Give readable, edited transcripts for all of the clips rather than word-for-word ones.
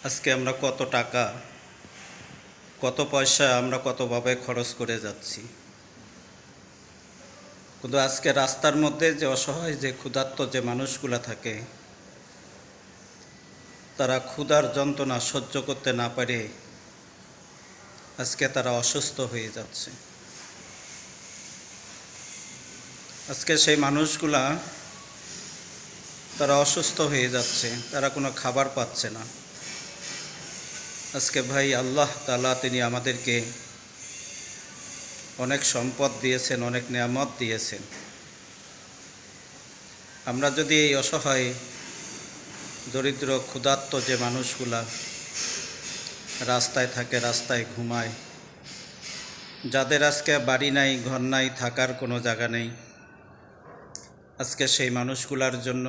আজকে আমরা কত টাকা কত পয়সা আমরা কতভাবে খরচ করে যাচ্ছি। কিন্তু আজকে রাস্তার মধ্যে যে অসহায় যে ক্ষুধার্ত যে মানুষগুলো থাকে, তারা ক্ষুধার যন্ত্রণা সহ্য করতে না পারে আজকে তারা অসুস্থ হয়ে যাচ্ছে। আজকে সেই মানুষগুলা তারা অসুস্থ হয়ে যাচ্ছে, তারা কোনো খাবার পাচ্ছে না। আজকে ভাই আল্লাহ তাআলা তিনি আমাদেরকে অনেক সম্পদ দিয়েছেন, অনেক নিয়ামত দিয়েছেন। আমরা যদি এই অসহায় দরিদ্র ক্ষুধার্ত যে মানুষগুলা রাস্তায় থাকে, রাস্তায় ঘুমায়, যাদের আজকে বাড়ি নাই, ঘর নাই, থাকার কোনো জায়গা নেই, আজকে সেই মানুষগুলার জন্য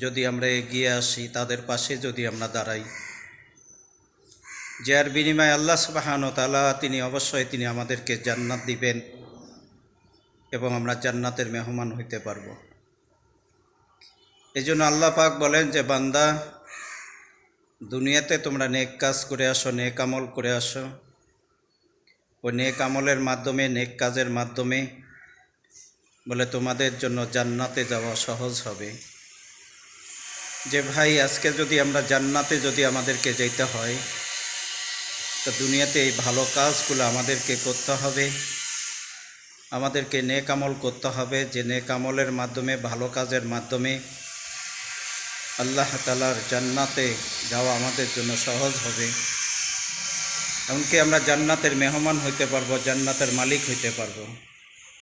যদি আমরা এগিয়ে আসি, তাদের পাশে যদি আমরা দাঁড়াই, যার বিনিময়ে আল্লাহ সুবহানাহু ওয়া তাআলা তিনি অবশ্যই তিনি আমাদেরকে জান্নাত দিবেন এবং আমরা জান্নাতের মেহমান হইতে পারব। এই জন্য আল্লাহ পাক বলেন যে, বান্দা দুনিয়াতে তোমরা নেক কাজ করে আসো, নেক আমল করে আসো। ওই নেক আমলের মাধ্যমে, নেক কাজের মাধ্যমে বলে তোমাদের জন্য জান্নাতে যাওয়া সহজ হবে। যে ভাই আজকে যদি আমরা জান্নাতে যদি আমাদেরকে যেতে হয়, তো দুনিয়াতে এই ভালো কাজগুলো আমাদেরকে করতে হবে, আমাদেরকে নেক আমল করতে হবে। যে নেক আমলের মাধ্যমে, ভালো কাজের মাধ্যমে আল্লাহ তাআলার জান্নাতে যাওয়া আমাদের জন্য সহজ হবে। এমনকি আমরা জান্নাতের মেহমান হইতে পারবো, জান্নাতের মালিক হইতে পারবো।